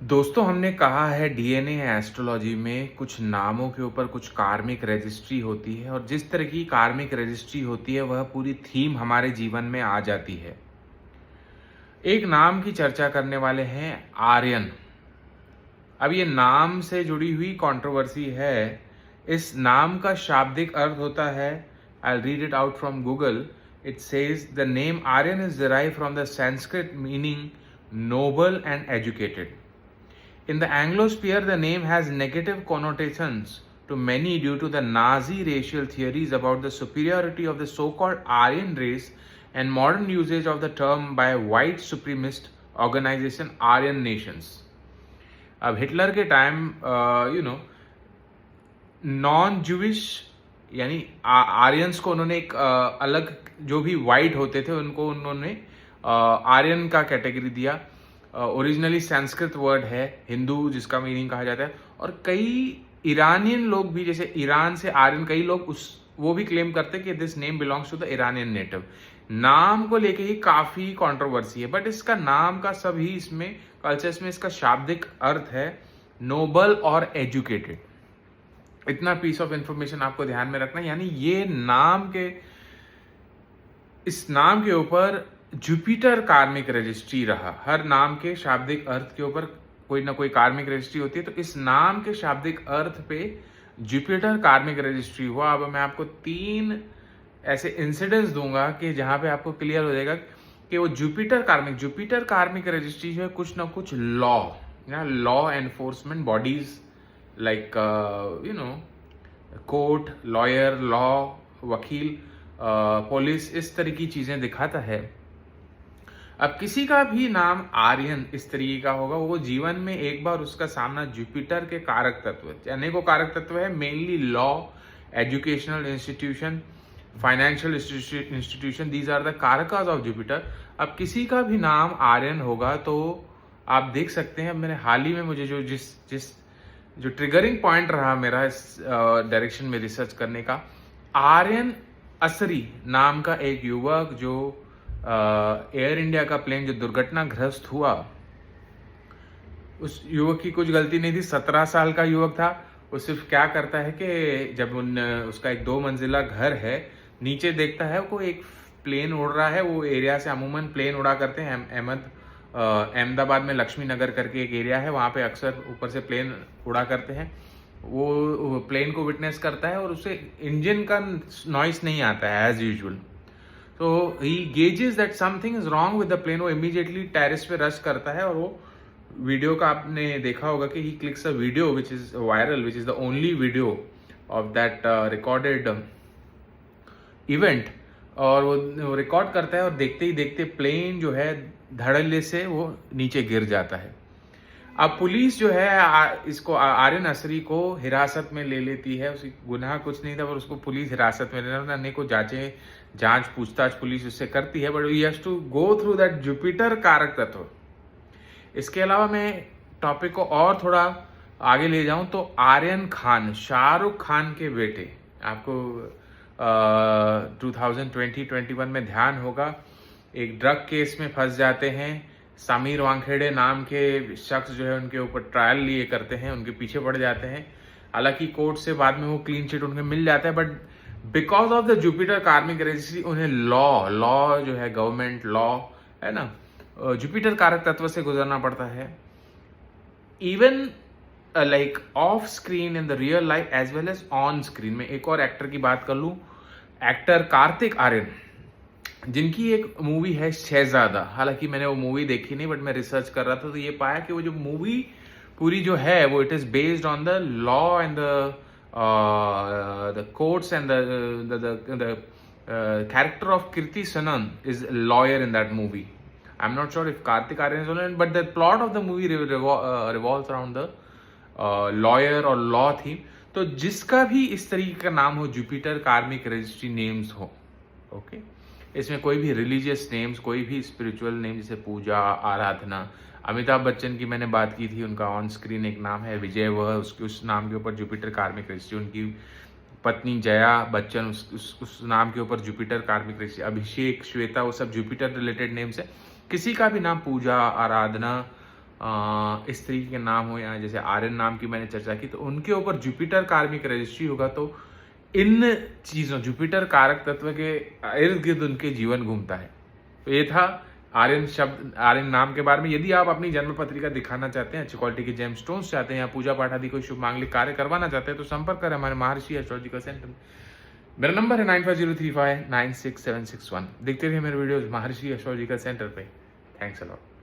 दोस्तों हमने कहा है डीएनए एस्ट्रोलॉजी में कुछ नामों के ऊपर कुछ कार्मिक रजिस्ट्री होती है और जिस तरह की कार्मिक रजिस्ट्री होती है वह पूरी थीम हमारे जीवन में आ जाती है। एक नाम की चर्चा करने वाले हैं आर्यन। अब ये नाम से जुड़ी हुई कंट्रोवर्सी है। इस नाम का शाब्दिक अर्थ होता है, I read it out from Google. It says the name Aryan is derive from the Sanskrit meaning noble and educated. In the Anglosphere, the name has negative connotations to many due to the Nazi racial theories about the superiority of the so-called Aryan race and modern usage of the term by white supremacist organization Aryan nations. अब Hitler के time non Jewish यानी Aryans को उन्होंने एक अलग, जो भी white होते थे उनको उन्होंने आर्यन का कैटेगरी दिया। ओरिजिनली संस्कृत वर्ड है हिंदू, जिसका मीनिंग कहा जाता है। और कई ईरानियन लोग भी, जैसे ईरान से आर्यन, कई लोग वो भी क्लेम करते हैं कि this name belongs to the Iranian native. नाम को लेके ही काफी कंट्रोवर्सी है, बट इसका नाम का सभी इसमें कल्चर्स में इसका शाब्दिक अर्थ है नोबल और एजुकेटेड। इतना पीस ऑफ इंफॉर्मेशन आपको ध्यान में रखना है। यानी ये इस नाम के ऊपर जुपिटर कार्मिक रजिस्ट्री रहा। हर नाम के शाब्दिक अर्थ के ऊपर कोई ना कोई कार्मिक रजिस्ट्री होती है, तो इस नाम के शाब्दिक अर्थ पे जुपिटर कार्मिक रजिस्ट्री हुआ। अब मैं आपको 3 ऐसे इंसिडेंट्स दूंगा कि जहां पे आपको क्लियर हो जाएगा कि वो जुपिटर कार्मिक रजिस्ट्री जो है कुछ ना कुछ law enforcement bodies like court, lawyer, law, वकील, पुलिस, इस तरह की चीजें दिखाता है। अब किसी का भी नाम आर्यन इस तरीके का होगा, वो जीवन में एक बार उसका सामना जुपिटर के कारक तत्व, अनेकों कारक तत्व है, mainly law, educational institution, financial institution, these are the कारकास ऑफ जुपिटर। अब किसी का भी नाम आर्यन होगा तो आप देख सकते हैं, मैंने हाल ही में मुझे जो ट्रिगरिंग पॉइंट रहा मेरा इस डायरेक्शन में रिसर्च करने का, आर्यन असरी नाम का एक युवक जो एयर इंडिया का प्लेन जो दुर्घटनाग्रस्त हुआ, उस युवक की कुछ गलती नहीं थी। 17 साल का युवक था। वो सिर्फ क्या करता है कि जब उसका एक 2 मंजिला घर है, नीचे देखता है को एक प्लेन उड़ रहा है। वो एरिया से अमूमन प्लेन उड़ा करते हैं। अहमदाबाद में लक्ष्मी नगर करके एक एरिया है, वहां पे अक्सर ऊपर से प्लेन उड़ा करते हैं। वो प्लेन को विटनेस करता है और उसे इंजन का नॉइस नहीं आता है एज यूजुअल। तो he guesses that something is wrong with the plane. वो इमीडिएटली टेरेस पे रश करता है और वो वीडियो का आपने देखा होगा कि he clicks a video which is viral, which is the only video of that recorded event. और वो रिकॉर्ड करता है और देखते ही देखते प्लेन जो है धड़ल्ले से वो नीचे गिर जाता है। अब पुलिस जो है इसको आर्यन असरी को हिरासत में ले लेती है। उसकी गुनाह कुछ नहीं था, पर उसको पुलिस हिरासत में लेने को जांच पूछताछ पुलिस उससे करती है, but he has to go through that Jupiter कारक तत्व। इसके अलावा मैं टॉपिक को और थोड़ा आगे ले जाऊं तो आर्यन खान, शाहरुख खान के बेटे, आपको 2020-21 में ध्यान होगा, एक ड्रग केस में फंस जाते हैं। समीर वानखेड़े नाम के शख्स जो है उनके ऊपर ट्रायल लिए करते हैं, उनके पीछे पड़ जाते हैं। हालांकि कोर्ट से बाद में वो क्लीन चिट उनके मिल जाता है, but because of the Jupiter कार्मिक रजिस्ट्री उन्हें लॉ जो है, गवर्नमेंट लॉ है ना, जुपिटर कारक तत्व से गुजरना पड़ता है। Even like off screen in the real life as well as on screen में। एक और एक्टर की बात कर लूं, एक्टर कार्तिक आर्यन, जिनकी एक मूवी है शहजादा। हालांकि मैंने वो मूवी देखी नहीं, बट मैं रिसर्च कर रहा था तो ये पाया कि वो जो मूवी पूरी जो है वो it is based on the law and the courts and the character of Kriti Sanon is lawyer in that movie. I am not sure if Kartik Aaryan is on, but the plot of the movie revolves around the lawyer और law theme. तो जिसका भी इस तरीके का नाम हो, Jupiter कार्मिक रजिस्ट्री नेम्स हो, ओके, इसमें कोई भी रिलीजियस नेम्स, कोई भी स्पिरिचुअल नेम, जैसे पूजा, आराधना। अमिताभ बच्चन की मैंने बात की थी, उनका ऑन स्क्रीन एक नाम है विजय, वह उस नाम के ऊपर जुपिटर कार्मिक रजिस्ट्री। उनकी पत्नी जया बच्चन, उस नाम के ऊपर जुपिटर कार्मिक रजिस्ट्री। अभिषेक, श्वेता, वो सब जुपिटर रिलेटेड नेम्स है। किसी का भी नाम पूजा, आराधना, स्त्री के नाम हो या जैसे आर्यन नाम की मैंने चर्चा की, तो उनके ऊपर जुपिटर कार्मिक रजिस्ट्री होगा तो इन चीज़ों जुपिटर कारक तत्व के इर्द गिर्द उनके जीवन घूमता है। तो ये था आर्यन शब्द, आर्यन नाम के बारे में। यदि आप अपनी जन्म पत्रिका दिखाना चाहते हैं, अच्छी क्वालिटी के जेम स्टोन्स चाहते हैं या पूजा पाठ आदि कोई शुभ मांगलिक कार्य करवाना चाहते हैं तो संपर्क करें हमारे महर्षि एस्ट्रोलॉजिकल सेंटर में। मेरा नंबर है 9503596761। देखते रहिए मेरे वीडियोस महर्षि एस्ट्रोलॉजिकल सेंटर पे। Thanks a lot.